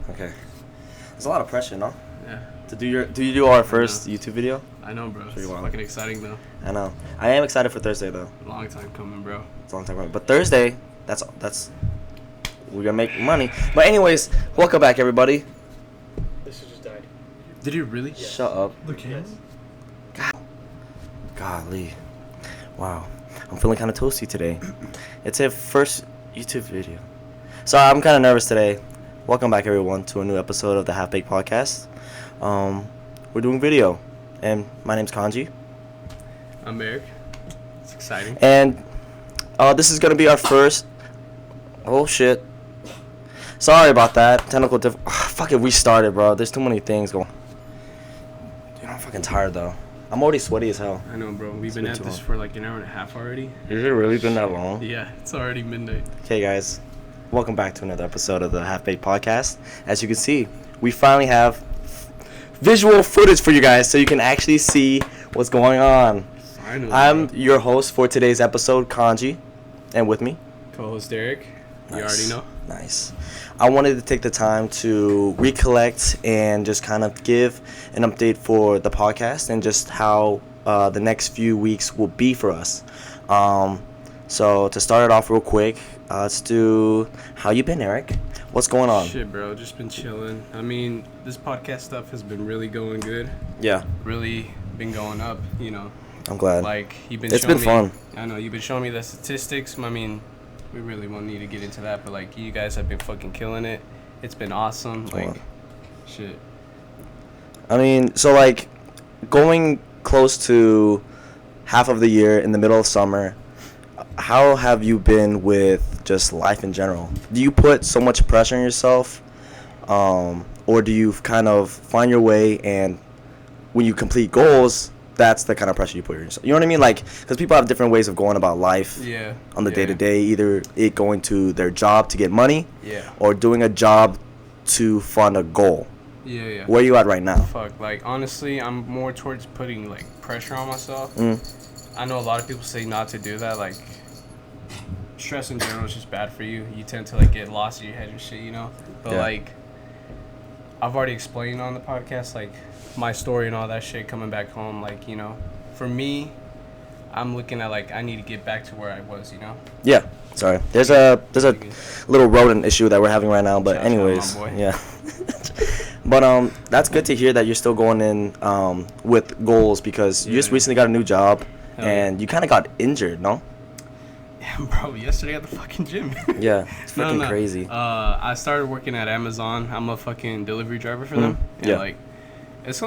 Okay. There's a lot of pressure, no? Yeah. Do you do our first YouTube video? I know, bro. It's Pretty wild. fucking exciting, though. I know. I am excited for Thursday, though. Long time coming, bro. It's a long time coming. But Thursday, that's we're gonna make money. But anyways, welcome back, everybody. This just died. Did you really? Yes. Shut up. The camera? Golly. Wow. I'm feeling kind of toasty today. It's a first YouTube video. So I'm kind of nervous today. Welcome back, everyone, to a new episode of the Half Baked Podcast. We're doing video. And my name's Kanji. I'm Erik. It's exciting. And this is going to be our first... Oh, shit. Sorry about that. Technical fuck it, we started, bro. There's too many things going... Dude, I'm fucking tired, though. I'm already sweaty as hell. I know, bro. We've been at this for like an hour and a half already. Has it really been that long? Yeah, it's already midnight. Okay, guys. Welcome back to another episode of the Half Baked Podcast. As you can see, we finally have visual footage for you guys so you can actually see what's going on. Finally. I'm your host for today's episode, Kanji, and with me, co-host Erik. You Nice. already know. Nice. I wanted to take the time to recollect and just kind of give an update for the podcast and just how the next few weeks will be for us. So to start it off real quick, let's do how you been, Erik? What's going on? Shit, bro. Just been chilling. I mean, this podcast stuff has been really going good. Yeah, Really been going up, you know. I'm glad. Like, you've been It's showing been me, fun. I know, you've been showing me the statistics. I mean, we really won't need to get into that, but, like, you guys have been fucking killing it. It's been awesome. Like, Wow. shit. I mean, so like going close to half of the year in the middle of summer, how have you been with just life in general? Do you put so much pressure on yourself, or do you kind of find your way, and when you complete goals, that's the kind of pressure you put on yourself? You know what I mean? Like, because people have different ways of going about life Yeah. on the yeah. day-to-day, either it going to their job to get money Yeah. or doing a job to fund a goal. Yeah, yeah. Where are you at right now? Fuck, like, honestly, I'm more towards putting, like, pressure on myself. I know a lot of people say not to do that, like, stress in general is just bad for you. You tend to, like, get lost in your head and shit, you know? But, Yeah. like, I've already explained on the podcast, like, my story and all that shit coming back home. Like, you know, for me, I'm looking at, like, I need to get back to where I was, you know? Yeah. Sorry. There's a little rodent issue that we're having right now, but Shout out, anyways, my boy. yeah. But that's good to hear that you're still going in with goals, because you just Yeah. recently got a new job Hell yeah. and you kind of got injured, no? Yeah, bro, yesterday at the fucking gym. Yeah. It's No, freaking no. crazy. I started working at Amazon. I'm a fucking delivery driver for them. And Yeah. like, it's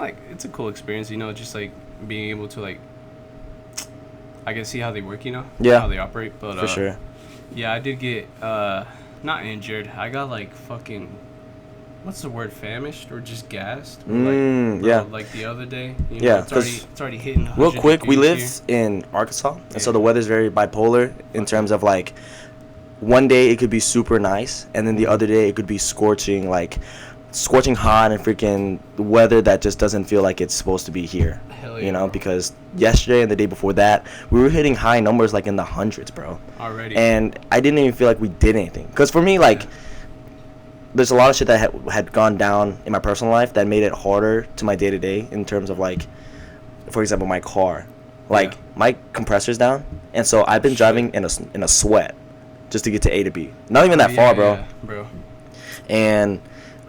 a cool experience, you know, just like being able to like, I can see how they work, you know, Yeah. how they operate. But For sure. yeah, I did get not injured. I got like fucking, what's the word, famished or just gassed? Or, like, Yeah. Like the other day. You know, Yeah, it's already hitting. Real 100 quick, we live degrees in Arkansas, and so Yeah. the weather's very bipolar in terms of like one day it could be super nice, and then the other day it could be scorching hot and freaking weather that just doesn't feel like it's supposed to be here. Hell yeah, You know, bro. because yesterday and the day before that, we were hitting high numbers like in the hundreds, bro. Already. And I didn't even feel like we did anything. Because for me, like, Yeah. there's a lot of shit that had gone down in my personal life that made it harder to my day-to-day in terms of, like, for example, my car. Like, Yeah. my compressor's down, and so I've been Shit. driving in a sweat just to get to A to B. Not even that Yeah, far, bro. yeah, bro. And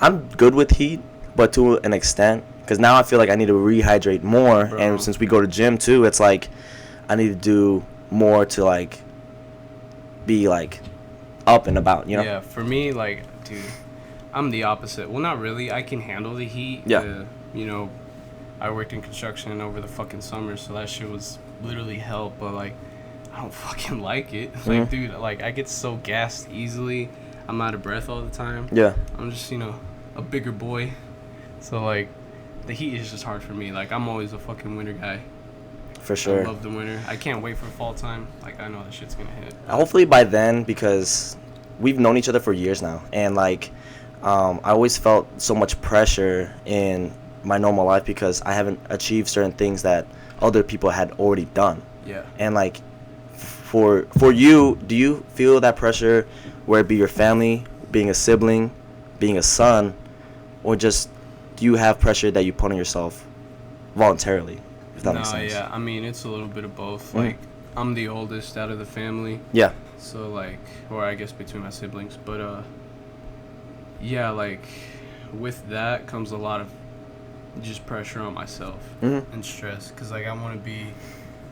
I'm good with heat, but to an extent, because now I feel like I need to rehydrate more. Bro. And since we go to gym too, it's like I need to do more to like be like up and about, you know? Yeah, for me, like, dude, I'm the opposite. Well, not really. I can handle the heat. Yeah. You know, I worked in construction over the fucking summer, so that shit was literally hell. But, like, I don't fucking like it. Like, dude, like, I get so gassed easily. I'm out of breath all the time. Yeah. I'm just, you know, a bigger boy. So, like, the heat is just hard for me. Like, I'm always a fucking winter guy. For I sure. love the winter. I can't wait for fall time. Like, I know that shit's gonna hit. Hopefully by then, because we've known each other for years now, and like I always felt so much pressure in my normal life because I haven't achieved certain things that other people had already done. Yeah. And like for you, do you feel that pressure, where it be your family, being a sibling, being a son, or just do you have pressure that you put on yourself voluntarily? If that makes sense. Yeah. I mean, it's a little bit of both. Mm-hmm. Like, I'm the oldest out of the family. Yeah. So, like, or I guess between my siblings. But, yeah, like, with that comes a lot of just pressure on myself and stress. Because, like, I want to be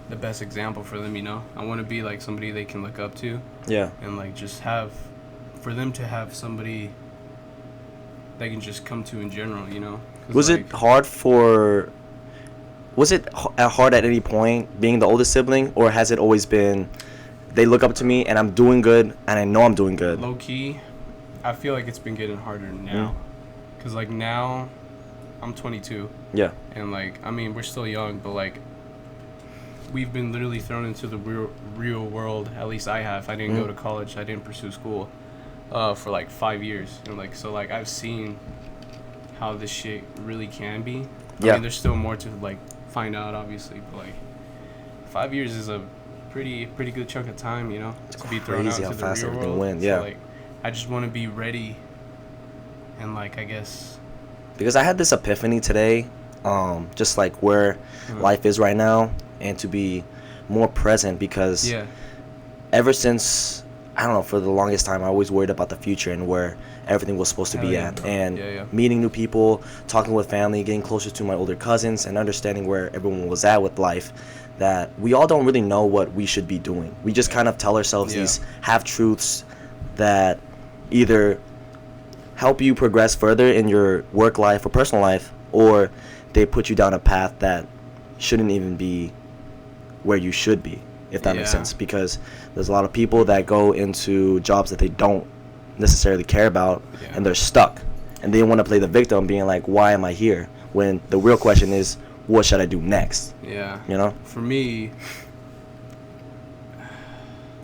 the best example for them, you know? I want to be, like, somebody they can look up to. Yeah. And, like, just for them to have somebody they can just come to in general, you know? Was it hard at any point being the oldest sibling, or has it always been they look up to me and I'm doing good and I know I'm doing good? Low key, I feel like it's been getting harder now. Because, like, now I'm 22. Yeah. And, like, I mean, we're still young, but, like, we've been literally thrown into the real world. At least I have. I didn't go to college. I didn't pursue school for, like, 5 years. And, like, so, like, I've seen how this shit really can be. I mean, there's still more to, like, find out, obviously. But, like, 5 years is a pretty good chunk of time, you know, to be thrown out into the real world. Went. So, Yeah. like, I just want to be ready. And, like, I guess... Because I had this epiphany today, just, like, where life is right now, and to be more present, because ever since, I don't know, for the longest time, I always worried about the future and where everything was supposed to be at. And meeting new people, talking with family, getting closer to my older cousins, and understanding where everyone was at with life, that we all don't really know what we should be doing. We just kind of tell ourselves these half-truths that either help you progress further in your work life or personal life, or they put you down a path that shouldn't even be where you should be, if that makes sense. Because there's a lot of people that go into jobs that they don't necessarily care about, and they're stuck, and they want to play the victim, being like, why am I here, when the real question is, what should I do next? You know, for me,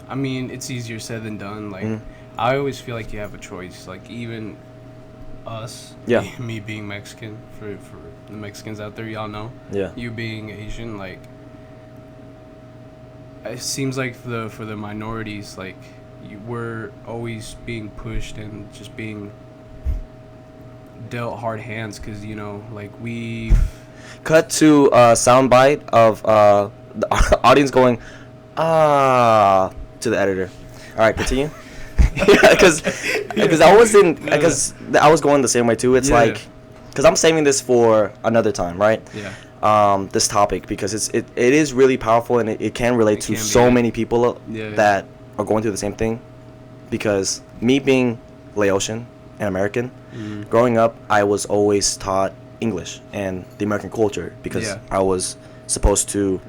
I mean, it's easier said than done. Like, I always feel like you have a choice. Like, even us, me being Mexican, for the Mexicans out there, y'all know, you being Asian, like, it seems like for the minorities, like, we're always being pushed and just being dealt hard hands, because, you know, like, we cut to a soundbite of the audience going to the editor. All right, continue. Because I was going the same way too. It's like, because I'm saving this for another time, right? This topic, because it is really powerful, and it can relate to so many people that are going through the same thing. Because me being Laotian and American, growing up, I was always taught English and the American culture, because I was supposed to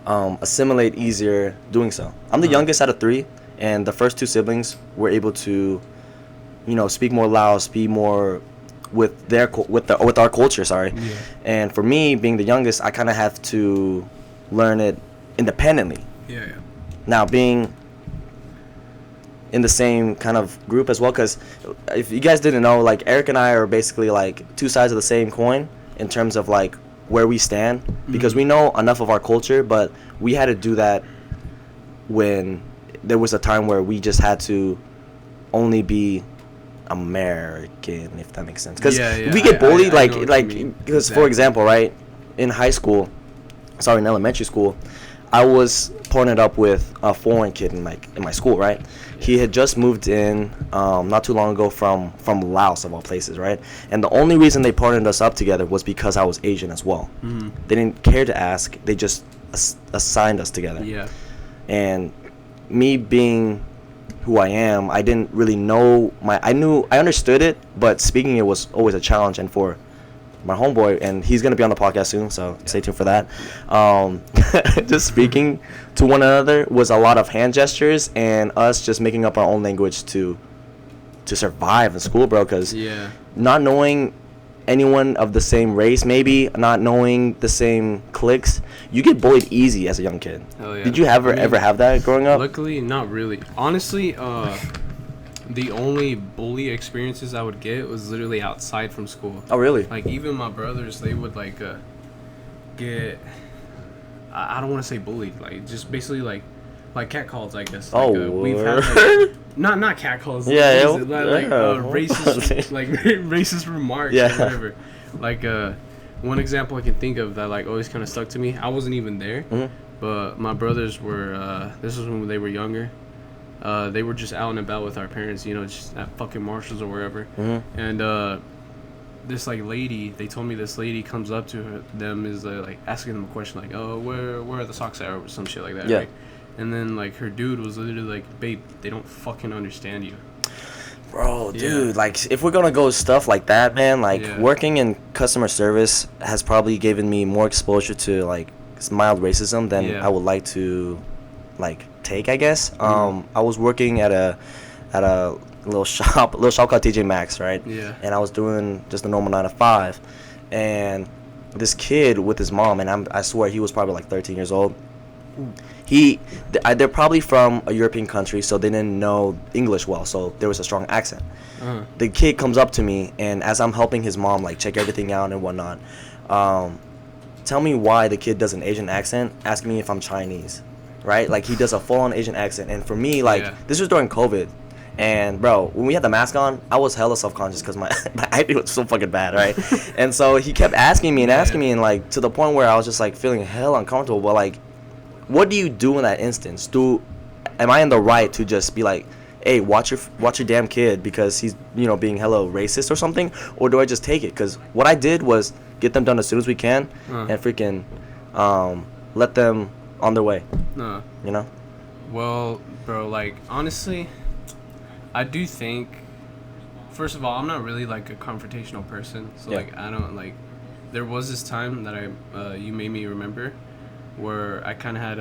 assimilate easier doing so. I'm the youngest out of 3. And the first 2 siblings were able to, you know, speak more Laos, be more with our culture. And for me, being the youngest, I kind of have to learn it independently. Now, being in the same kind of group as well, because if you guys didn't know, like, Eric and I are basically like 2 sides of the same coin in terms of, like, where we stand, because we know enough of our culture, but we had to do that when there was a time where we just had to only be American, if that makes sense. Because we get bullied, because, for example, right, in elementary school, I was partnered up with a foreign kid in my school, right? He had just moved in not too long ago from Laos, of all places, right? And the only reason they partnered us up together was because I was Asian as well. They didn't care to ask. They just assigned us together. And me being who I am, I didn't really know I understood it, but speaking it was always a challenge. And for my homeboy, and he's gonna be on the podcast soon, so stay tuned for that. Just speaking to one another was a lot of hand gestures and us just making up our own language to survive in school, bro. Because not knowing anyone of the same race, maybe not knowing the same cliques, you get bullied easy as a young kid. Did you ever have that growing up? Luckily, not really. Honestly, the only bully experiences I would get was literally outside from school. Oh, really? Like, even my brothers, they would, like, get, I don't want to say bullied, like, just basically, like catcalls, I guess. Like, we've had, like, not catcalls. Yeah, what is it? Like racist, like racist remarks or Yeah. whatever. Like one example I can think of that like always kind of stuck to me. I wasn't even there, but my brothers were. This was when they were younger. They were just out and about with our parents, just at fucking Marshalls or wherever. And this like lady, they told me this lady comes up to them is like asking them a question like, oh, where are the socks at, or some shit like that. Yeah. Right? And then like her dude was literally like, babe, they don't fucking understand you. Bro, dude, like if we're gonna go stuff like that, man, like working in customer service has probably given me more exposure to like mild racism than I would like to like take, I guess. I was working at a little shop called TJ Maxx, right? Yeah. And I was doing just a normal 9 to 5, and this kid with his mom, and I swear he was probably like 13 years old. They're probably from a European country, so they didn't know English well, so there was a strong accent. The kid comes up to me, and as I'm helping his mom like check everything out and whatnot, tell me why the kid does an Asian accent, asking me if I'm Chinese, right? Like he does a full-on Asian accent, and for me, like this was during COVID. And bro, when we had the mask on, I was hella self-conscious because my acting was so fucking bad, right? And so he kept asking me, and like to the point where I was just like feeling hella uncomfortable. But like, what do you do in that instance? Am I in the right to just be like, hey, watch your damn kid because he's being hella racist or something, or do I just take it? Because what I did was get them done as soon as we can, and freaking let them on their way. Well, bro, like honestly, I do think, first of all, I'm not really like a confrontational person, so like I don't like. There was this time that you made me remember, where I kind of had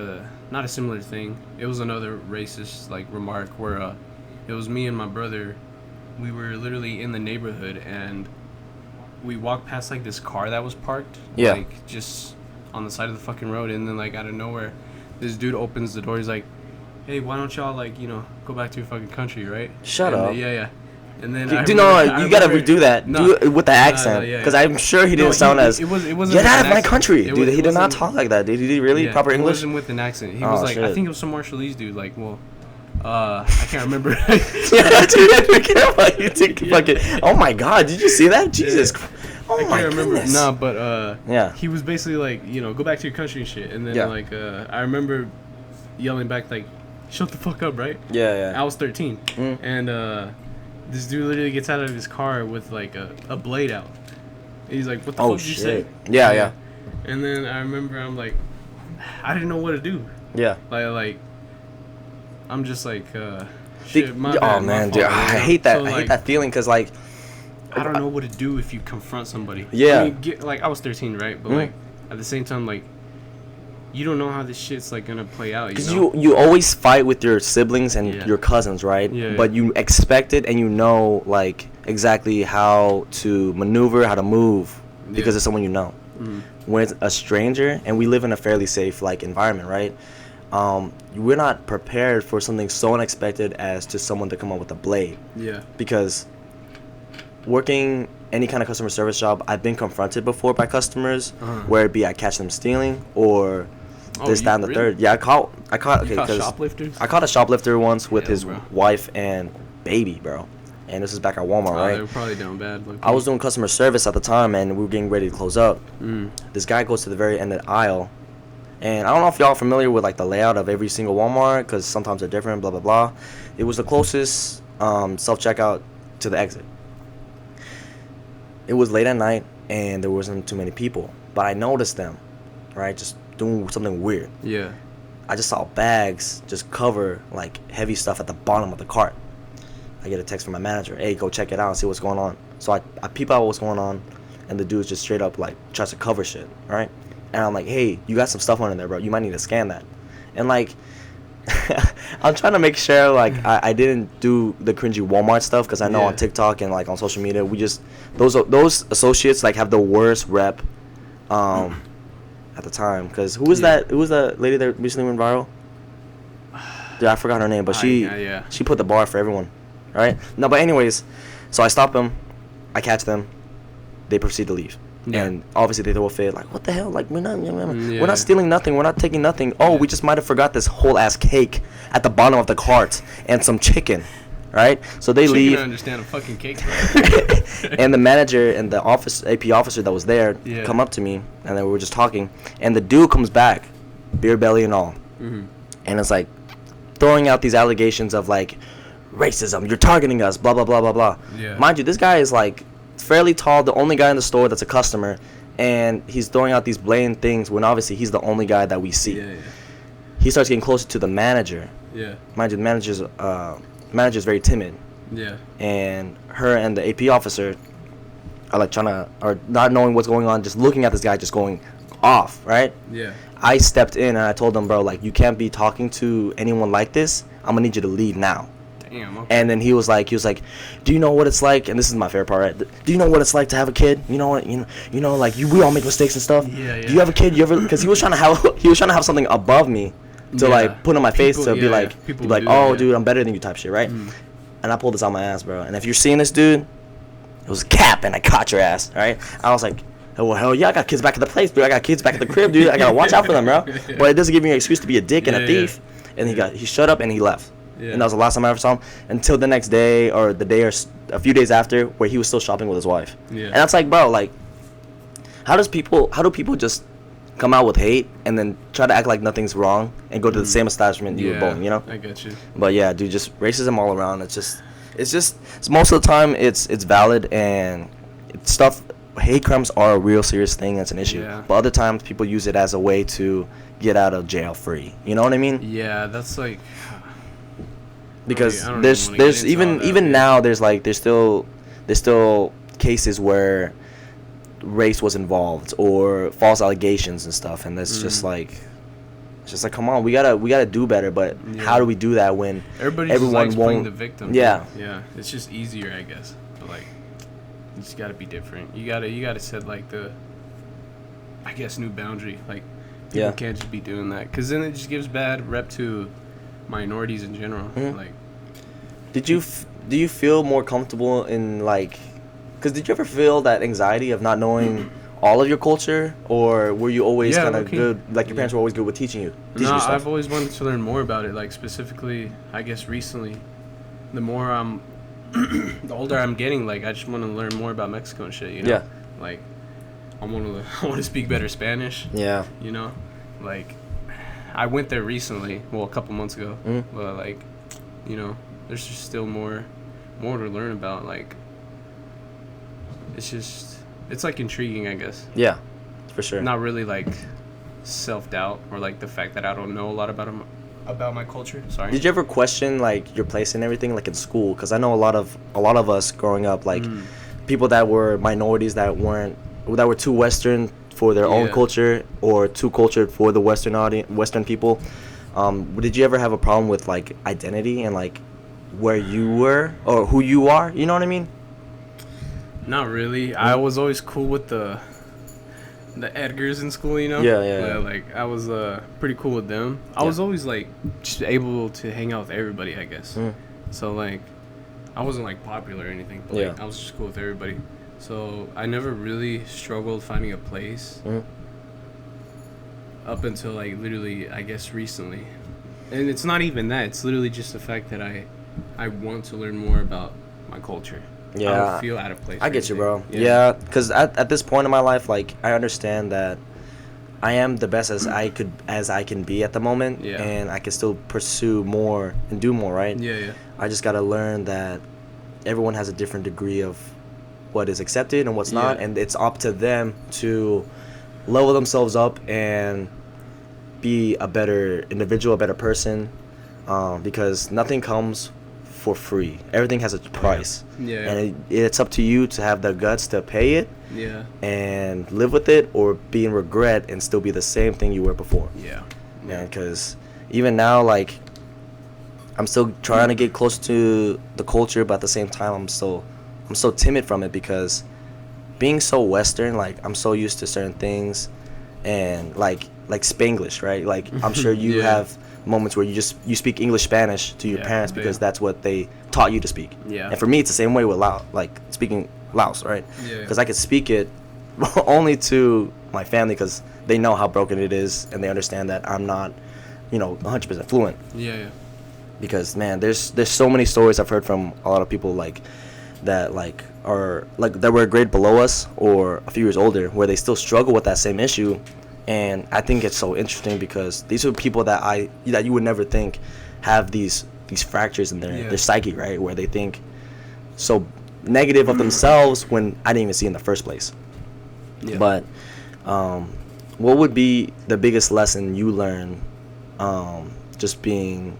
not a similar thing. It was another racist like remark where it was me and my brother. We were literally in the neighborhood and we walked past like this car that was parked, like just on the side of the fucking road, and then like out of nowhere, this dude opens the door. He's like, hey, why don't y'all like go back to your fucking country, right? Shut up. Yeah. And then you gotta redo that. Do it with the accent, because I'm sure he didn't sound as. It wasn't get out of my country, dude. He did not talk like that. Did he really proper English? It wasn't with an accent. He was like, I think it was some Marshallese dude. Like, well, I can't remember. Yeah, dude, be careful. You take fucking. Oh my God, did you see that? Jesus. Oh my goodness. Nah, but he was basically like, go back to your country and shit. And then like, I remember yelling back like, shut the fuck up, right? Yeah. I was 13, and this dude literally gets out of his car with like a blade out. And he's like, "What the fuck did you say?" Yeah. And then I remember I'm like, I didn't know what to do. Yeah. Like I'm just like, shit. My man, dude, I hate that. So, I hate that feeling because like, I don't know what to do if you confront somebody. Yeah. I mean, like I was 13, right? But like at the same time, like, you don't know how this shit's like gonna play out. Because you always fight with your siblings and your cousins, right? Yeah. But you expect it and you know like exactly how to maneuver, how to move because it's someone you know. When it's a stranger, and we live in a fairly safe like environment, right? We're not prepared for something so unexpected as to someone to come up with a blade. Yeah. Because working any kind of customer service job, I've been confronted before by customers, where it be I catch them stealing or this, that, and the third. Yeah, I caught. Okay, because shoplifters. I caught a shoplifter once with his wife and baby, bro. And this is back at Walmart, right? They were probably doing bad. I was doing customer service at the time, and we were getting ready to close up. This guy goes to the very end of the aisle, and I don't know if y'all are familiar with like the layout of every single Walmart, because sometimes they're different. Blah blah blah. It was the closest self checkout to the exit. It was late at night, and there wasn't too many people, but I noticed them, right, just doing something weird. Yeah. I just saw bags just cover like heavy stuff at the bottom of the cart. I get a text from my manager, hey, go check it out and see what's going on. So I peep out what's going on, and the dude just straight up like tries to cover shit, right? And I'm like, hey, you got some stuff on in there, bro. You might need to scan that. And like, I'm trying to make sure like I didn't do the cringy Walmart stuff, because I know on TikTok and like on social media, we just those associates like have the worst rep at the time. Because who was that lady that recently went viral? Dude, I forgot her name, but she put the bar for everyone, right? No, but anyways, so I stop them, I catch them, they proceed to leave. And obviously they throw a fit, like, what the hell? Like, we're not stealing nothing. We're not taking nothing. Oh, we just might have forgot this whole ass cake at the bottom of the cart and some chicken. right? So they Chicken, leave. I understand a fucking cake. And the manager and the AP officer that was there Yeah. come up to me, and then we were just talking, and the dude comes back, beer belly and all, Mm-hmm. and it's like throwing out these allegations of like racism, you're targeting us, blah blah blah blah blah. Yeah. Mind you, this guy is like fairly tall, the only guy in the store that's a customer, and he's throwing out these blatant things when obviously he's the only guy that we see. Yeah, He starts getting closer to the manager. yeah, Mind you, the manager's very timid, yeah, and her and the AP officer are like or not knowing what's going on, just looking at this guy just going off, right? yeah. I stepped in and I told them, bro, like, you can't be talking to anyone like this. I'm gonna need you to leave now. Damn. Okay. And then he was like, do you know what it's like? And this is my favorite part, right? Do you know what it's like to have a kid? You know what? You know, like we all make mistakes and stuff. Yeah, yeah. Do you have a kid? You ever? Because he was trying to have something above me to Yeah. like put on my face People- to be yeah, like, yeah. People be like, do that, oh, yeah. dude, I'm better than you type shit, right? Mm. And I pulled this out my ass, bro. And if you're seeing this, dude, it was cap, and I caught your ass, right? I was like, oh, well, hell yeah, I got kids back at the place, dude. I got kids back at the crib, dude. I gotta watch out for them, bro. But it doesn't give me an excuse to be a dick and a Yeah, thief. And he shut up and he left. Yeah. And that was the last time I ever saw him until the next day or the day or a few days after, where he was still shopping with his wife. Yeah. And that's like, bro, like, how do people just come out with hate and then try to act like nothing's wrong and go to the same establishment you were born, you know? I get you. But yeah, dude, just racism all around. It's most of the time it's valid, and it's stuff. Hate crimes are a real serious thing. That's an issue. Yeah. But other times people use it as a way to get out of jail free. You know what I mean? Yeah, that's like. Because I don't there's even wanna get into even all that, even yeah. now there's still cases where race was involved or false allegations and stuff, and that's just like. It's just like, come on, we gotta do better. But how do we do that when Everybody everyone just likes playing won't? the victim. Yeah. Yeah. It's just easier, I guess. But like, you just gotta be different. You gotta set like the, I guess, new boundary. Like, people Yeah. can't just be doing that, because then it just gives bad rep to minorities in general. Mhm. Like, Do you feel more comfortable in like? Because did you ever feel that anxiety of not knowing all of your culture, or were you always Yeah, kind of low-key. good? Like your parents Yeah. were always good with teaching you no, stuff. I've always wanted to learn more about it. Like, specifically, I guess recently, the more I'm, the older I'm getting, like, I just want to learn more about Mexico and shit. You know? Yeah. Like, I want to speak better Spanish. Yeah. You know, like, I went there recently, well, a couple months ago, Mhm. but like, you know, there's just still more to learn about. Like, it's like intriguing, I guess. Yeah, for sure. Not really like self-doubt or like the fact that I don't know a lot about my culture. Sorry. Did you ever question like your place and everything, like in school? Because I know a lot of us growing up, like people that were minorities that were too Western for their own Yeah. culture or too cultured for the Western people. Did you ever have a problem with like identity and like where you were or who you are? You know what I mean? Not really. I was always cool with the Edgars in school, you know? Yeah. Like, I was pretty cool with them. I was always, like, just able to hang out with everybody, I guess. So, like, I wasn't, like, popular or anything. But, like, I was just cool with everybody. So, I never really struggled finding a place up until, like, literally, I guess, recently. And it's not even that. It's literally just the fact that I want to learn more about my culture. Yeah. I don't feel out of place. I or get you, anything. bro. Yeah, because at this point in my life, like, I understand that I am the best as I can be at the moment, Yeah. and I can still pursue more and do more, right? Yeah. I just gotta learn that everyone has a different degree of what is accepted and what's not, Yeah. and it's up to them to level themselves up and be a better individual, a better person, because nothing comes for free. Everything has a price. Yeah. And it's up to you to have the guts to pay it Yeah. and live with it, or be in regret and still be the same thing you were before. Yeah. Man, because even now, like, I'm still trying to get close to the culture, but at the same time, I'm so timid from it, because being so Western, like, I'm so used to certain things, and like Spanglish, right? Like, I'm sure you Yeah. have moments where you speak English Spanish to your Yeah, parents yeah. because that's what they taught you to speak. Yeah. And for me, it's the same way with like speaking Laos, right? Yeah. Because I could speak it only to my family, because they know how broken it is and they understand that I'm not, 100% fluent. Yeah. because man, there's so many stories I've heard from a lot of people like that are like that were a grade below us or a few years older where they still struggle with that same issue. And I think it's so interesting because these are people that you would never think have these fractures in their psyche, right? Where they think so negative of themselves when I didn't even see in the first place. Yeah. But what would be the biggest lesson you learn just being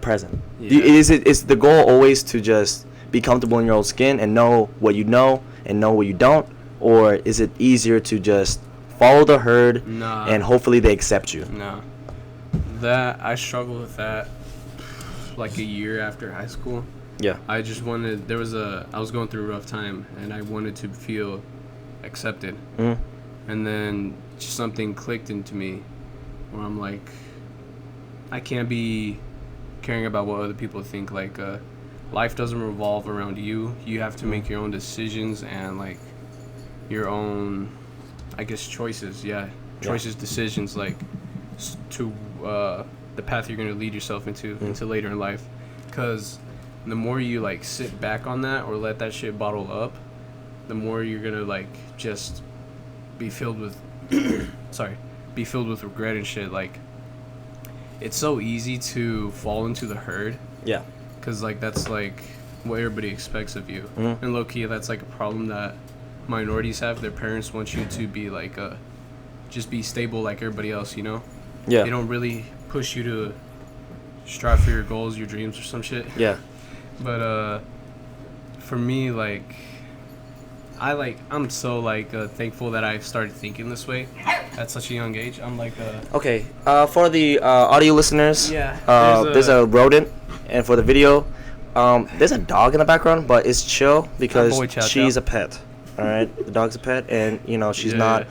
present? Yeah. Is the goal always to just be comfortable in your own skin and know what you know and know what you don't? Or is it easier to just follow the herd and hopefully they accept you? No. That I struggled with that like a year after high school. Yeah. I just wanted I was going through a rough time and I wanted to feel accepted. Mm. And then just something clicked into me where I'm like, I can't be caring about what other people think. Like life doesn't revolve around you. You have to make your own decisions and like your own, I guess, choices. Decisions like to the path you're going to lead yourself into later in life. Because the more you like sit back on that or let that shit bottle up, the more you're going to like just be filled with regret and shit. Like it's so easy to fall into the herd. Yeah. Because like that's like what everybody expects of you. Mm-hmm. And low key, that's like a problem that minorities have. Their parents want you to be like just be stable like everybody else, you know? Yeah. They don't really push you to strive for your goals, your dreams, or some shit. Yeah. But for me, like I'm so like thankful that I started thinking this way at such a young age. I'm like okay. For the audio listeners, there's a rodent, and for the video, there's a dog in the background, but it's chill because she's a pet. All right, the dog's a pet, and she's not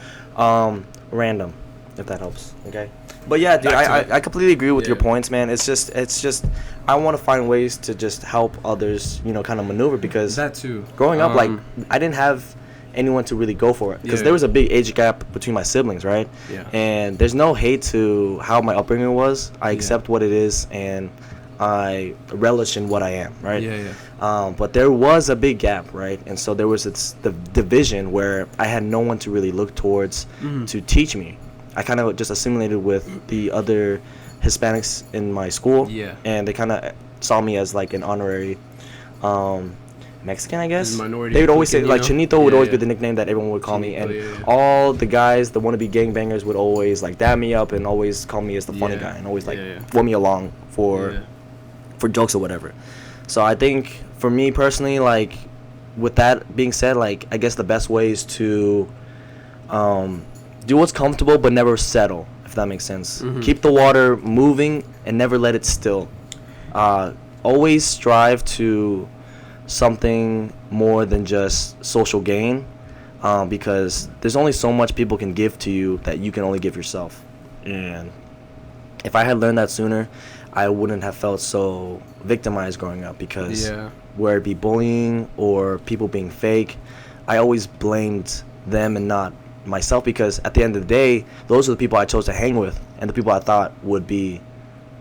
random, if that helps. Okay. But yeah, dude, I completely agree with your points, man. It's just I want to find ways to just help others, kind of maneuver, because that too. Growing up, like I didn't have anyone to really go for it because there was a big age gap between my siblings, right? Yeah. And there's no hate to how my upbringing was. I accept what it is, and I relish in what I am, right? Yeah. But there was a big gap, right? And so there was the division where I had no one to really look towards to teach me. I kind of just assimilated with the other Hispanics in my school. Yeah. And they kind of saw me as like an honorary Mexican, I guess. They would always say, like, Chinito would always be the nickname that everyone would call me. And all the guys, the wannabe gangbangers, would always like dab me up and always call me as the funny guy and always like pull me along for jokes or whatever. So I think for me personally, like, with that being said, like, I guess the best way is to do what's comfortable but never settle, if that makes sense. Mm-hmm. Keep the water moving and never let it still. Always strive to something more than just social gain, because there's only so much people can give to you that you can only give yourself. And if I had learned that sooner, I wouldn't have felt so victimized growing up, because where it be bullying or people being fake, I always blamed them and not myself, because at the end of the day, those are the people I chose to hang with and the people I thought would be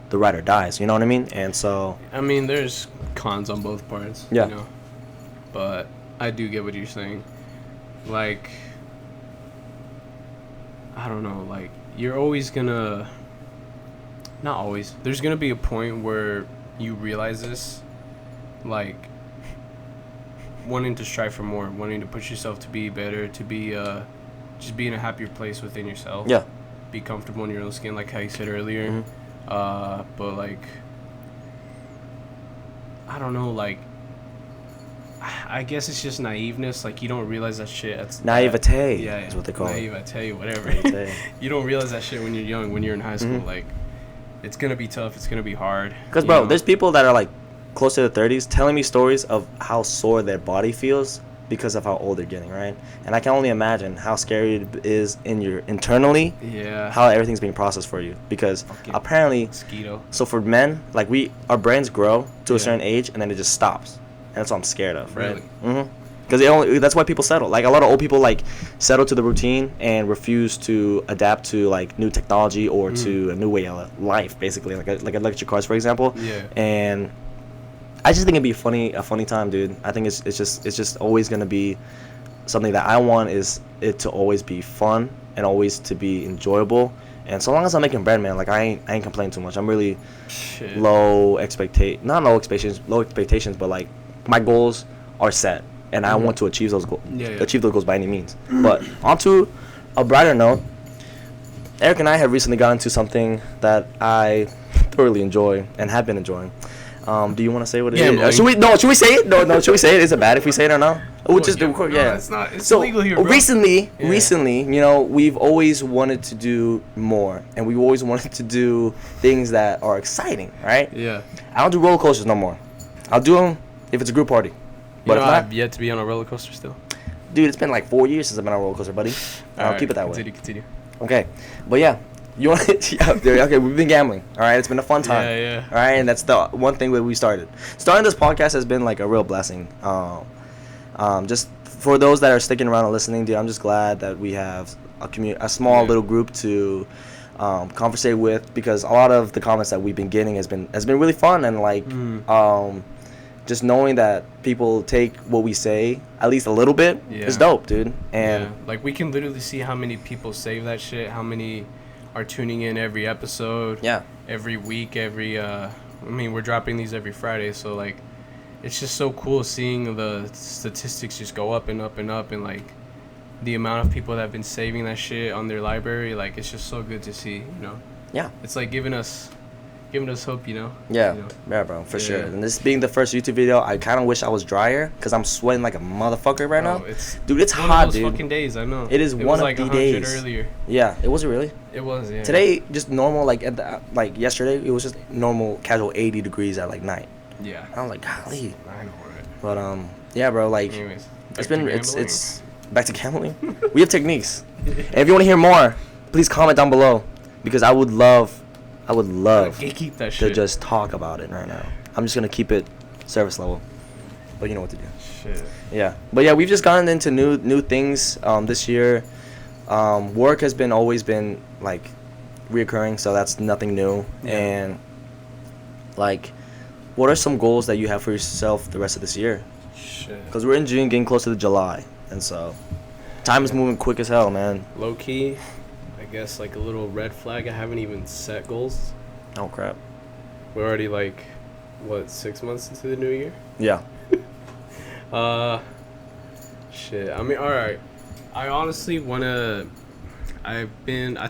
the ride or dies, you know what I mean? And so I mean, there's cons on both parts, but I do get what you're saying. Like, I don't know, like, you're always gonna, not always, there's gonna be a point where you realize this, like, wanting to strive for more, wanting to push yourself to be better, to be just be in a happier place within yourself. Yeah. Be comfortable in your own skin, like how you said earlier. Mm-hmm. But like, I don't know, like, I guess it's just naiveness. Like, you don't realize that shit. Naivete. Is what they call it. Naivete, whatever. You don't realize that shit when you're young, when you're in high school. Mm-hmm. Like, it's gonna be tough. It's gonna be hard. Because, bro, there's people that are like close to their 30s telling me stories of how sore their body feels because of how old they're getting, right? And I can only imagine how scary it is internally. Yeah. How everything's being processed for you, because apparently, mosquito. So for men, like, our brains grow to a certain age and then it just stops, and that's what I'm scared of, right? Really? Because that's why people settle. Like, a lot of old people, like, settle to the routine and refuse to adapt to, like, new technology or to a new way of life, basically, like electric cars, for example. Yeah. And I just think it'd be a funny time, dude. I think it's just always gonna be something that I want is it to always be fun and always to be enjoyable. And so long as I'm making bread, man, like, I ain't complaining too much. I'm really low expectations, but like, my goals are set, and I want to achieve those goals. Achieve those goals by any means. But onto a brighter note, Eric and I have recently gotten into something that I thoroughly enjoy and have been enjoying. Do you want to say what it is? Should we say it? No. Should we say it? Is it bad if we say it or no? We'll just do it. Yeah. It's not. It's illegal here, bro. Recently, you know, we've always wanted to do more, and we always wanted to do things that are exciting, right? Yeah. I don't do roller coasters no more. I'll do them if it's a group party. But if not, I've yet to be on a roller coaster still. Dude, it's been like 4 years since I've been on a roller coaster, buddy. I'll keep it that way. Continue. Okay, but yeah. You want okay, we've been gambling. All right, it's been a fun time. Yeah. All right, and that's the one thing that we started. Starting this podcast has been like a real blessing. Just for those that are sticking around and listening, dude, I'm just glad that we have a small little group to conversate with, because a lot of the comments that we've been getting has been really fun, and like just knowing that people take what we say at least a little bit is dope, dude. And like, we can literally see how many people save that shit, how many are tuning in every episode, every week, I mean, we're dropping these every Friday, so like, it's just so cool seeing the statistics just go up and up and up, and like, the amount of people that have been saving that shit on their library, like, it's just so good to see, you know. It's like giving us hope, you know. Yeah, bro, for sure. And this being the first YouTube video, I kind of wish I was drier, because I'm sweating like a motherfucker right now. It's hot, dude. One of those fucking days, I know. It is one of the days. Earlier. Yeah, it was really. It was, yeah. Today, just normal, like yesterday, it was just normal, casual 80 degrees at like night. Yeah. I was like, golly. I know, right? But yeah, bro, like, anyways, it's back to gambling. We have techniques, and if you want to hear more, please comment down below, because I would love keep that shit to just talk about it right now. I'm just gonna keep it service level, but you know what to do. Shit. Yeah, but yeah, we've just gotten into new things this year. Work has always been like reoccurring, so that's nothing new. And like, what are some goals that you have for yourself the rest of this year? Shit. Because we're in June, getting close to July, and so time is moving quick as hell, man. Low key, I guess, like, a little red flag, I haven't even set goals. Oh crap. We're already like, what, 6 months into the new year? Yeah. Shit. I mean, alright. I honestly wanna. I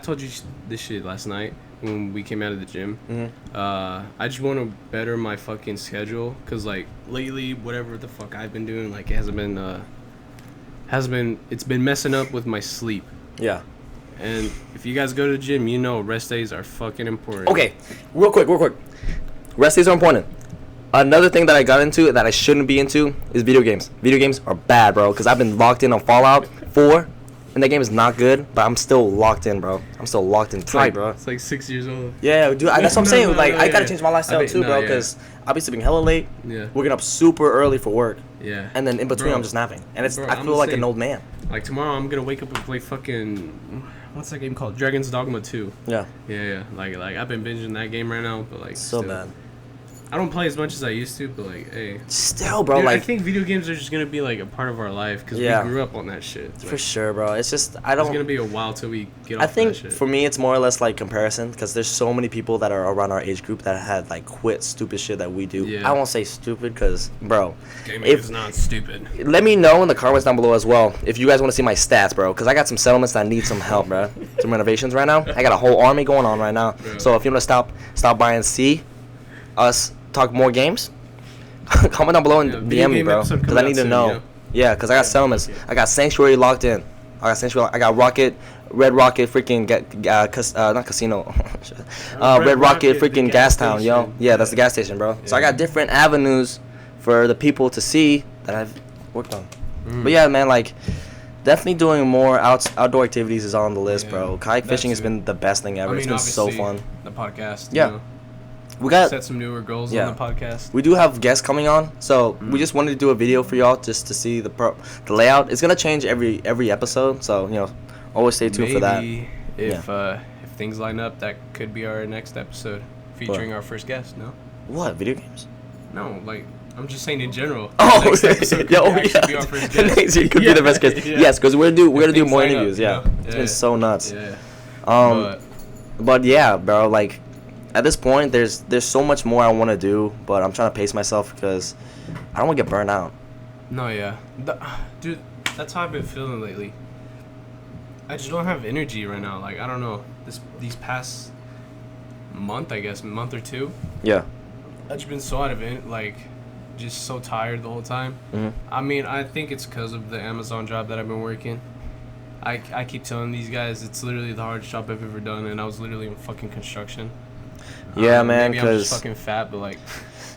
told you this shit last night when we came out of the gym. I just wanna better my fucking schedule, cause like, lately, whatever the fuck I've been doing, like, it it's been messing up with my sleep. Yeah. And if you guys go to the gym, you know rest days are fucking important. Okay, real quick. Rest days are important. Another thing that I got into that I shouldn't be into is video games. Video games are bad, bro, because I've been locked in on Fallout 4, and that game is not good, but I'm still locked in, bro. I'm still locked in tight, bro. It's like 6 years old. Yeah, dude, that's what I'm saying. Like, I gotta change my lifestyle too, bro, because I'll be sleeping hella late, waking up super early for work, and then in between I'm just napping, and I feel like an old man. Like, tomorrow I'm gonna wake up and play fucking, what's that game called? Dragon's Dogma 2. Yeah. Like I've been binging that game right now, but like, so bad. I don't play as much as I used to, but like, hey. Still, bro, dude, like, I think video games are just gonna be like a part of our life, because we grew up on that shit. Like, for sure, bro. It's just, I don't. It's gonna be a while till we get off I think that shit. For me, it's more or less like comparison, because there's so many people that are around our age group that had like quit stupid shit that we do. Yeah. I won't say stupid, because, bro, gaming is not stupid. Let me know in the comments down below as well if you guys want to see my stats, bro, because I got some settlements that need some help, bro. Some renovations right now. I got a whole army going on right now. Bro. So if you want to stop by and see us talk more games, comment down below and DM me, bro, because I need to know. Yeah, because I got settlements. I got Sanctuary locked in. I got Red Rocket, freaking not casino, Red Rocket, freaking gas town, yo. Yeah, that's the gas station, bro. So I got different avenues for the people to see that I've worked on. But yeah, man, like, definitely doing more outdoor activities is on the list, bro. Kite fishing has been the best thing ever. It's been so fun. The podcast. Yeah. You know? we got set some newer goals Yeah. on the podcast. we do have guests coming on, so we just wanted to do a video for y'all just to see the layout. It's gonna change every episode, so always stay tuned for that. Maybe if things line up, that could be our next episode featuring our first guest. No, What, video games? no, like I'm just saying in general. Oh, The next episode could actually be our first guest. Next year could be the best guest. Yeah. Yes, because we're gonna do Things more line up, interviews. you Yeah, know? it's Yeah. been so nuts. Yeah. But yeah, bro, like at this point, there's so much more I want to do, but I'm trying to pace myself because I don't want to get burned out. No, yeah. Dude, that's how I've been feeling lately. I just don't have energy right now. Like, I don't know. These past month or two, Yeah. I've just been so out of it, like, just so tired the whole time. Mhm. I mean, I think it's because of the Amazon job that I've been working. I keep telling these guys it's literally the hardest job I've ever done, and I was literally in fucking construction. Yeah, man, maybe I'm just 'cause- fucking fat, but like,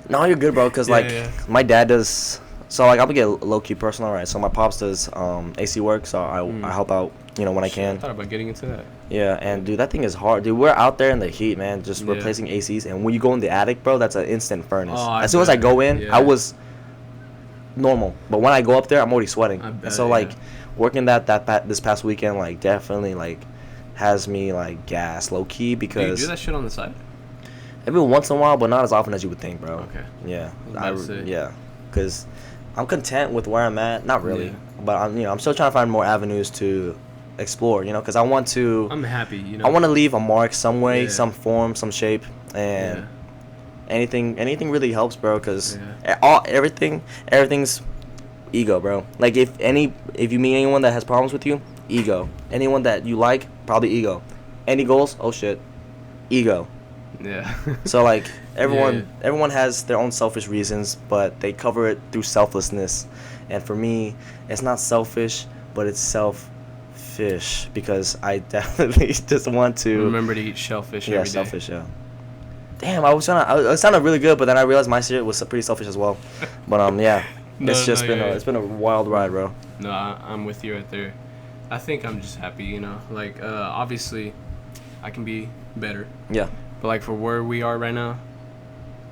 No, you're good, bro. Cause Yeah, like yeah. my dad does. So like I'm gonna get low key personal, right? So my pops does AC work, so I help out, when I shit, can. I thought about getting into that. Yeah, and dude, that thing is hard. Dude, we're out there in the heat, man, just Yeah. replacing ACs. And when you go in the attic, bro, that's an instant furnace. Oh, I as soon as I bet. go in, Yeah. I was normal, but when I go up there, I'm already sweating. I And bet, so like yeah. working this past weekend, like definitely like has me like gas low key Do you because do that shit on the side? every once in a while, but not as often as you would think, bro. Okay. Yeah. I was about to say. Yeah. Because I'm content with where I'm at. Not really, Yeah. but I'm still trying to find more avenues to explore. Because I want to. I'm happy, I want to leave a mark some way, Yeah. some form, some shape, and Yeah. anything really helps, bro. Because Yeah. everything's ego, bro. Like if you meet anyone that has problems with you, ego. Anyone that you like, probably ego. Any goals? Oh shit, ego. Yeah. So like everyone Yeah. everyone has their own selfish reasons, but they cover it through selflessness. And for me, it's not selfish, but it's selfish because I definitely just want to Remember to eat shellfish every day. selfish, yeah. Damn, it sounded really good, but then I realized my shit was pretty selfish as well. But yeah. No, It's just no, been yeah, yeah. it's been a wild ride, bro. No, I'm with you right there. I think I'm just happy, Like, obviously, I can be better. Yeah. But, like, for where we are right now,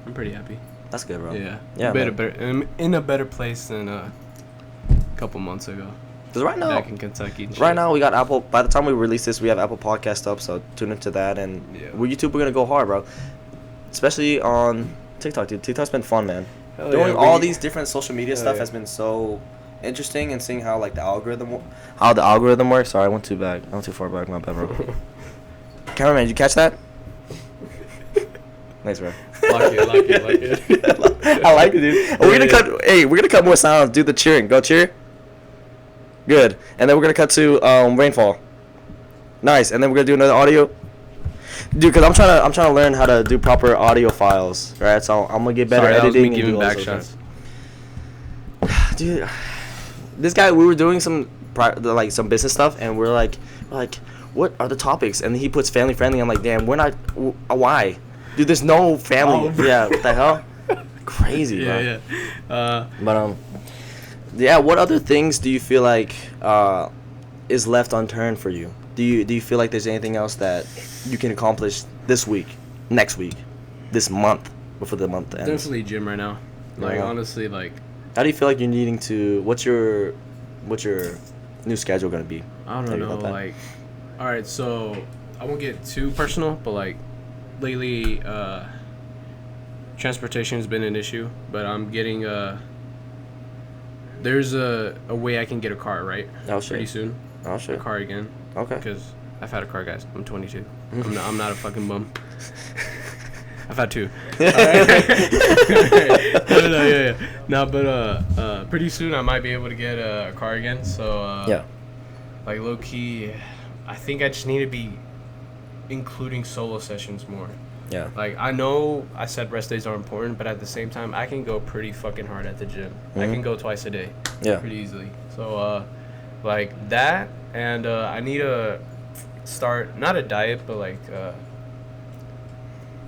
I'm pretty happy. That's good, bro. Yeah. Yeah, Better. I'm in a better place than a couple months ago. Because right now, Back in Kentucky. and right shit. now we got Apple. By the time we release this, we have Apple Podcast up, so tune into that. And Yeah. with YouTube, we're gonna go hard, bro. Especially on TikTok, dude. TikTok's been fun, man. Hell Doing yeah, all we- these different social media Hell stuff yeah. has been so interesting, and seeing how like the algorithm works. Sorry, I went too far back. My bad, bro. Cameraman, did you catch that? Nice, bro. Like it. I like it, dude. We're gonna cut more sounds. Do the cheering. Go cheer. Good. And then we're gonna cut to rainfall. Nice. And then we're gonna do another audio. Dude, cause I'm trying to learn how to do proper audio files, right? So I'm gonna get better Sorry, that was editing me and giving do all back those shots. things. Dude, this guy, we were doing some some business stuff, and we're like, what are the topics? And he puts family friendly. I'm like, damn, we're not. Why? Dude, there's no family. Oh, Yeah, what the hell? Crazy, bro. Yeah. But yeah. What other things do you feel like is left unturned for you? Do you feel like there's anything else that you can accomplish this week, next week, this month before the month ends? Definitely gym right now. Like, Yeah. honestly, like, How do you feel like you're needing to? What's your new schedule gonna be? I don't Tell you know, about that. like, all right, so I won't get too personal, but like, lately, transportation has been an issue, but I'm getting there's a way I can get a car, right? Oh shit. Pretty soon, Oh a shit. car again, Okay. because I've had a car, guys. I'm 22. I'm not a fucking bum. I've had two. No, but pretty soon I might be able to get a car again. So Yeah. like low key, I think I just need to be including solo sessions more. Yeah. Like, I know I said rest days are important, but at the same time, I can go pretty fucking hard at the gym. I can go twice a day. Yeah. Pretty easily. So like that, and I need to start not a diet, but like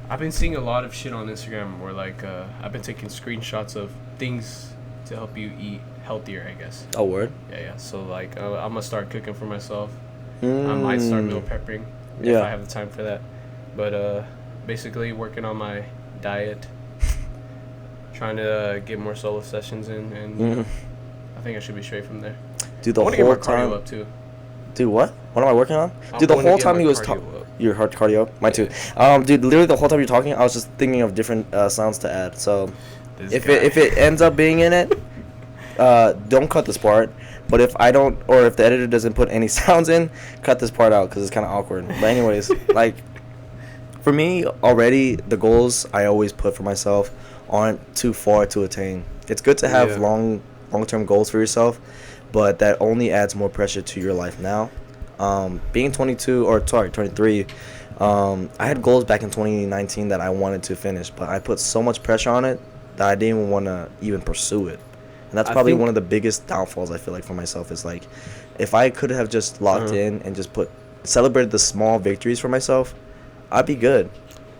I've been seeing a lot of shit on Instagram where like I've been taking screenshots of things to help you eat healthier, I guess. Oh word. Yeah. So like I'm gonna start cooking for myself. I might start meal prepping if Yeah. I have the time for that. But basically working on my diet, trying to get more solo sessions in, and you know, I think I should be straight from there. Dude, the I want to get whole my cardio time. up too. Dude, what? What am I working on? I Dude, the wanna whole get time my he was cardio talking. up. Your heart cardio? Mine too. Dude, literally the whole time you're talking, I was just thinking of different sounds to add. So, if it ends up being in it, don't cut this part. But if I don't, or if the editor doesn't put any sounds in, cut this part out because it's kind of awkward. But anyways, like, for me already, the goals I always put for myself aren't too far to attain. It's good to have long-term goals for yourself, but that only adds more pressure to your life now. Being 23, I had goals back in 2019 that I wanted to finish, but I put so much pressure on it that I didn't even want to even pursue it. And that's probably one of the biggest downfalls I feel like for myself is like, if I could have just locked in and just celebrated the small victories for myself, I'd be good.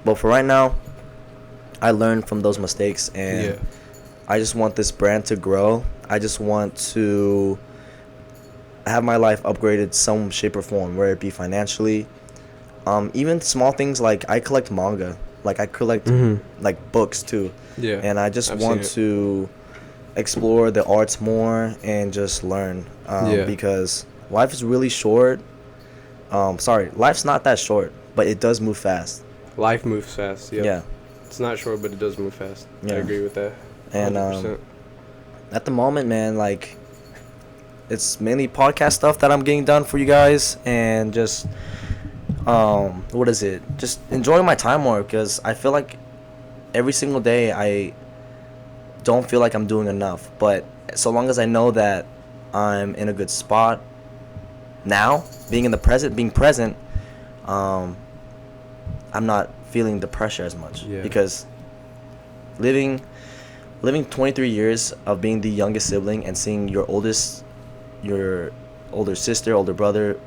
But for right now, I learned from those mistakes, and I just want this brand to grow. I just want to have my life upgraded some shape or form, whether it be financially. Even small things like I collect manga. Like I collect like books too. Yeah. And I just want to explore the arts more and just learn. Because life is really short. Life's not that short, but it does move fast. Life moves fast. Yep. Yeah. It's not short, but it does move fast. Yeah. I agree with that. 100%. And at the moment, man, like, it's mainly podcast stuff that I'm getting done for you guys, and just just enjoying my time more, because I feel like every single day I don't feel like I'm doing enough. But so long as I know that I'm in a good spot now, being present, I'm not feeling the pressure as much. Because living 23 years of being the youngest sibling and seeing your older sister, older brother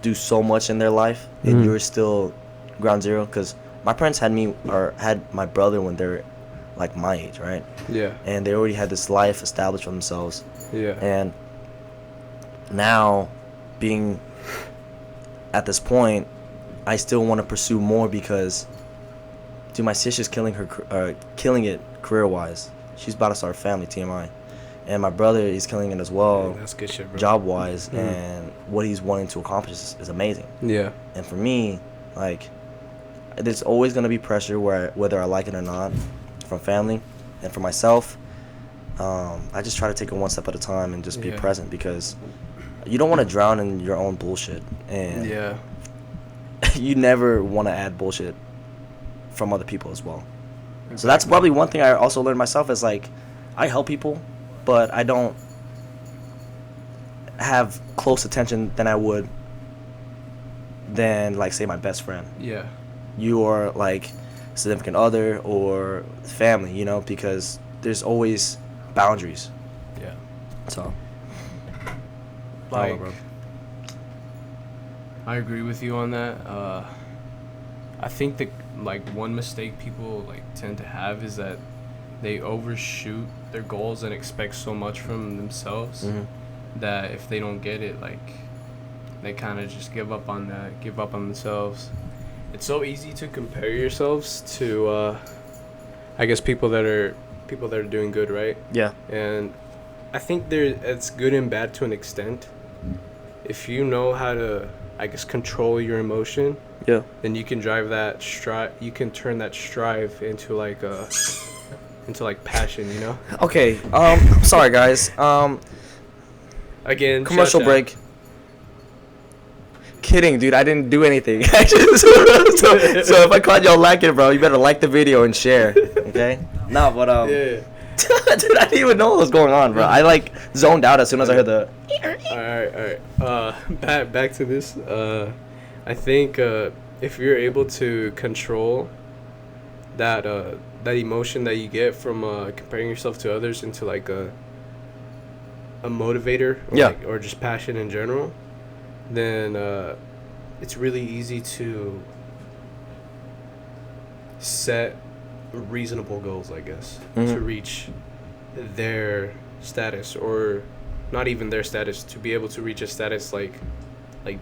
do so much in their life, and you're still ground zero. Because my parents had my brother when they're like my age, right? Yeah. And they already had this life established for themselves. Yeah. And now, being at this point, I still want to pursue more, because, dude, my sister's killing it career-wise. She's about to start a family, TMI. And my brother is killing it as well. That's good shit, bro. Job-wise, and what he's wanting to accomplish is amazing. Yeah. And for me, like, there's always going to be pressure whether I like it or not, from family. And for myself, I just try to take it one step at a time and just be present, because you don't want to drown in your own bullshit. And you never want to add bullshit from other people as well. Exactly. So that's probably one thing I also learned myself is, like, I help people, but I don't have close attention than I would than, like, say, my best friend. Yeah. You are, like, significant other or family, you know, because there's always boundaries. Yeah. So. Like, I agree with you on that. I think that, like, one mistake people, like, tend to have is that they overshoot their goals and expect so much from themselves that if they don't get it, like, they kind of just give up on themselves. It's so easy to compare yourselves to, I guess, people that are doing good, right? Yeah. And I think it's good and bad to an extent. If you know how to, I guess, control your emotion, then you can drive that you can turn that strive into like passion, you know? Okay. Sorry guys. Again, commercial break. Kidding, dude. I didn't do anything. so if I caught y'all lacking, bro, you better like the video and share. Okay? No, but dude, I didn't even know what was going on, bro. I, like, zoned out as soon as I heard the. All right. Back to this. I think if you're able to control that emotion that you get from comparing yourself to others into, like, a motivator, or just passion in general, then it's really easy to set reasonable goals, I guess, to reach their status, or not even their status, to be able to reach a status like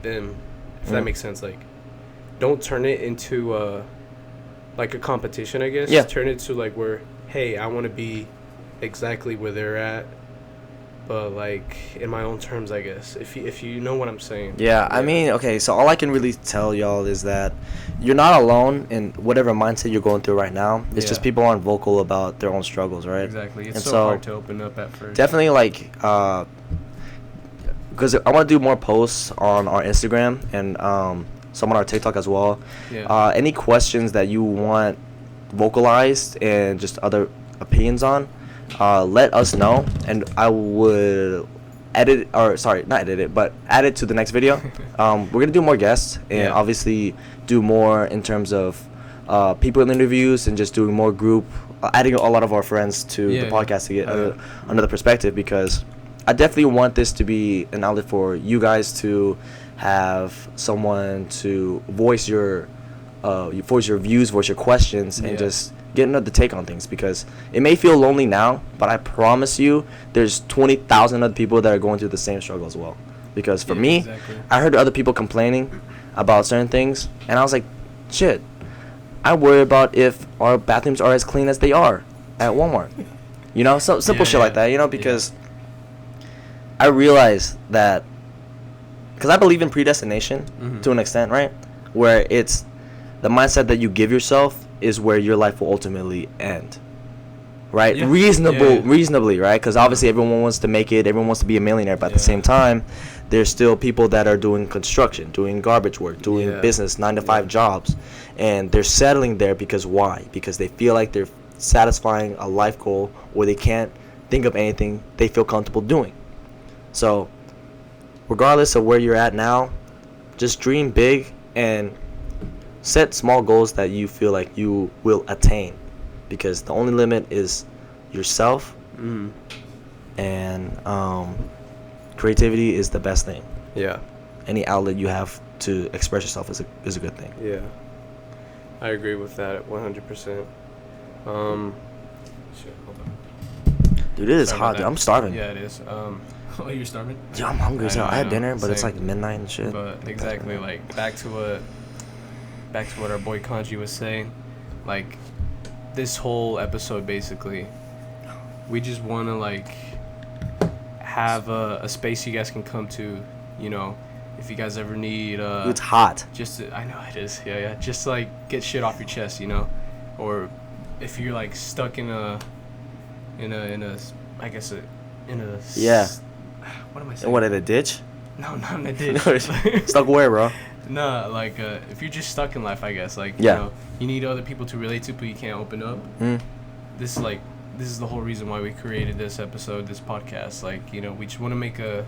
them, if that makes sense. Like, don't turn it into like a competition, I guess. Yeah. Turn it to like where, hey, I want to be exactly where they're at, but like in my own terms, I guess. If you know what I'm saying. Yeah, I mean, okay, so all I can really tell y'all is that you're not alone in whatever mindset you're going through right now. It's just people aren't vocal about their own struggles, right? Exactly. It's And so hard to open up at first. Definitely, like, because I want to do more posts on our Instagram and some on our TikTok as well. Yeah. Any questions that you want vocalized and just other opinions on, let us know, and I would not edit it, but add it to the next video. We're gonna do more guests and obviously do more in terms of people in interviews and just doing more group, adding a lot of our friends to the podcast to get another perspective, because I definitely want this to be an outlet for you guys to have someone to voice your views, voice your questions, and just get another take on things, because it may feel lonely now, but I promise you there's 20,000 other people that are going through the same struggle as well. Because for me, I heard other people complaining about certain things, and I was like, shit, I worry about if our bathrooms are as clean as they are at Walmart. You know, so simple shit like that, you know, because I realize that, because I believe in predestination to an extent, right? Where it's the mindset that you give yourself is where your life will ultimately end, right? Reasonably, right? Because obviously everyone wants to make it, everyone wants to be a millionaire, but at the same time, there's still people that are doing construction, doing garbage work, doing business, 9-to-5 jobs, and they're settling there because why? Because they feel like they're satisfying a life goal, or they can't think of anything they feel comfortable doing. So regardless of where you're at now, just dream big and set small goals that you feel like you will attain, because the only limit is yourself. And creativity is the best thing. Any outlet you have to express yourself is a good thing. I agree with that 100%. Shit, hold on. Dude, it is hot, dude. I'm starving. Yeah, it is. Oh, you're starving? Yeah, I'm hungry as hell. I had dinner, but it's Same. like midnight and shit. But exactly, like back to what our boy Kanji was saying, like this whole episode basically, we just want to like have a space you guys can come to, you know, if you guys ever need it's hot. I know it is, just like get shit off your chest, you know, or if you're like stuck in a what am I saying? What, in a ditch? No, not in a ditch. Stuck where, bro? No, like if you're just stuck in life, I guess, like you know, you need other people to relate to, but you can't open up. This is the whole reason why we created this episode, this podcast. Like, you know, we just want to make a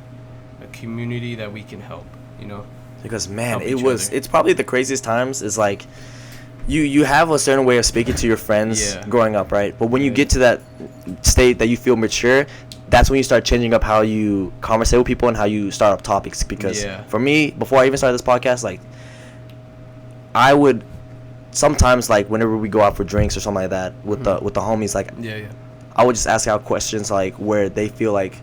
community that we can help, you know. Because man, it's probably the craziest times. Is like you have a certain way of speaking to your friends growing up, right? But when you get to that state that you feel mature, that's when you start changing up how you conversate with people and how you start up topics. Because for me, before I even started this podcast, like I would sometimes, like whenever we go out for drinks or something like that with the homies, like I would just ask out questions like where they feel like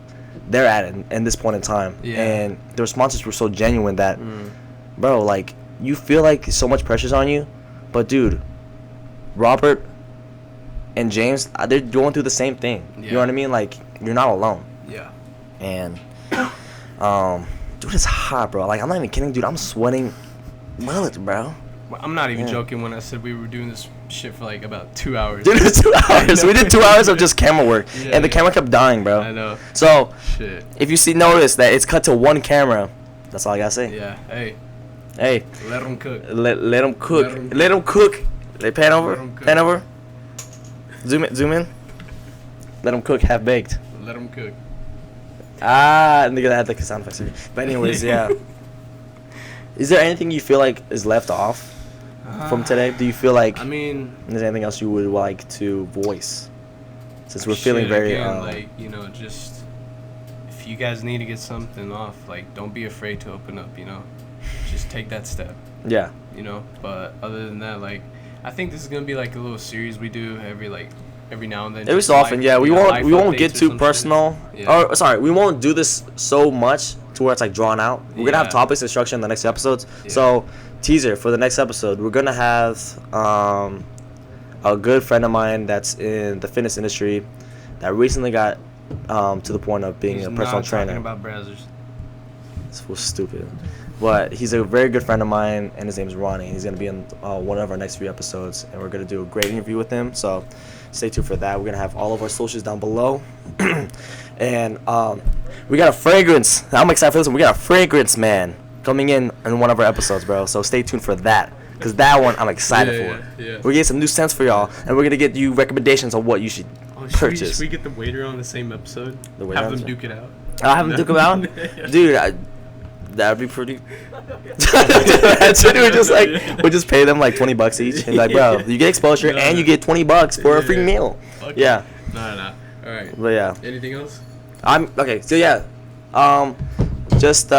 they're at in this point in time, and the responses were so genuine that bro, like you feel like so much pressure's on you, but dude, Robert and James, they're going through the same thing. You know what I mean? Like, you're not alone. And dude, it's hot, bro. Like, I'm not even kidding, dude. I'm sweating bullets, bro. I'm not even joking when I said we were doing this shit for like about 2 hours. Dude, it's 2 hours. We did 2 hours of just camera work, and the camera kept dying, bro. I know. So if you notice that it's cut to one camera, that's all I gotta say. Hey. Let them cook. Let them cook. Let them cook. They pan over. Pan over. Zoom in. Let them cook, half baked. Let them cook. Nigga, that had like a sound effect. But anyways, Is there anything you feel like is left off from today? Do you feel like there's anything else you would like to voice? Since we're feeling very like, you know, just if you guys need to get something off, like don't be afraid to open up, you know. Just take that step. You know, but other than that, like I think this is gonna be like a little series we do every now and then. Every so often, we won't get too personal. Or sorry, we won't do this so much to where it's like drawn out. We're gonna have topics and structure in the next episodes. So teaser for the next episode, we're gonna have a good friend of mine that's in the fitness industry that recently got to the point of being He's a personal not trainer. talking about browsers. This was stupid. But he's a very good friend of mine, and his name's Ronnie. He's going to be in one of our next few episodes, and we're going to do a great interview with him. So stay tuned for that. We're going to have all of our socials down below. And we got a fragrance. I'm excited for this one. We got a fragrance man coming in one of our episodes, bro. So stay tuned for that. Because that one I'm excited for. Yeah. We're getting some new scents for y'all, and we're going to get you recommendations on what you should purchase. Should we get the waiter on the same episode? The waiter Have on them the- duke it out. I'll have them duke them out? Dude, that would be pretty. That's it. We just pay them like $20 each, and like, bro, you get exposure and you get $20 for a free meal. Okay. Yeah. No. All right. But yeah, Anything else? I'm okay. So yeah, just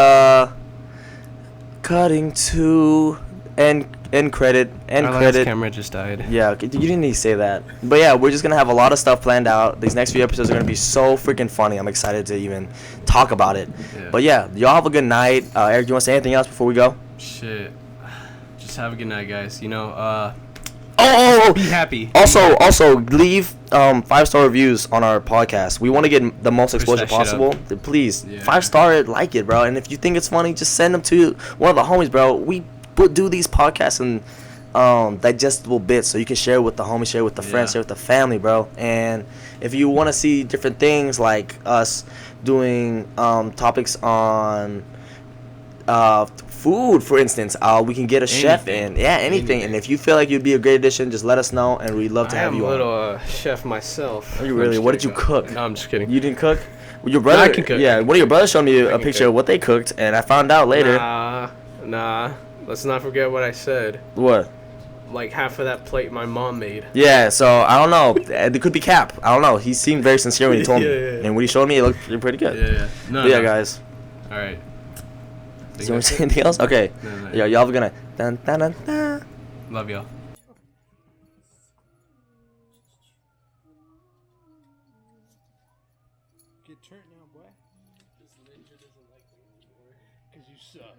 cutting to end credit. Our last camera just died. Yeah, you didn't need to say that. But yeah, we're just going to have a lot of stuff planned out. These next few episodes are going to be so freaking funny. I'm excited to even talk about it. Yeah. But yeah, y'all have a good night. Eric, do you want to say anything else before we go? Shit. Just have a good night, guys. You know, Oh! be happy. Also, leave 5-star reviews on our podcast. We want to get the most exposure that shit possible. Please, Yeah. 5-star, like it, bro. And if you think it's funny, just send them to one of the homies, bro. We do these podcasts in digestible bits, so you can share it with the homies, share it with the friends, share it with the family, bro. And if you want to see different things like us doing topics on food, for instance, we can get a chef in. Yeah, anything. And if you feel like you'd be a great addition, just let us know, and we'd love to have you I'm a on. little chef myself. Are you really? What did you cook? No, I'm just kidding. You didn't cook? Well, your brother. I can cook. Yeah, one of your brothers showed me a can picture cook. of what they cooked, and I found out later. Nah. Let's not forget what I said. What? Like half of that plate my mom made. Yeah, so I don't know. It could be Cap. I don't know. He seemed very sincere when he told me, Yeah. and when he showed me, it looked pretty good. Yeah. No. But yeah, guys. All right. Do you want to say anything else? Okay. No. Yeah, y'all have a good night. Dun, dun, dun, dun. Love y'all. Get turned now, boy. This ninja doesn't like me anymore. Because you suck.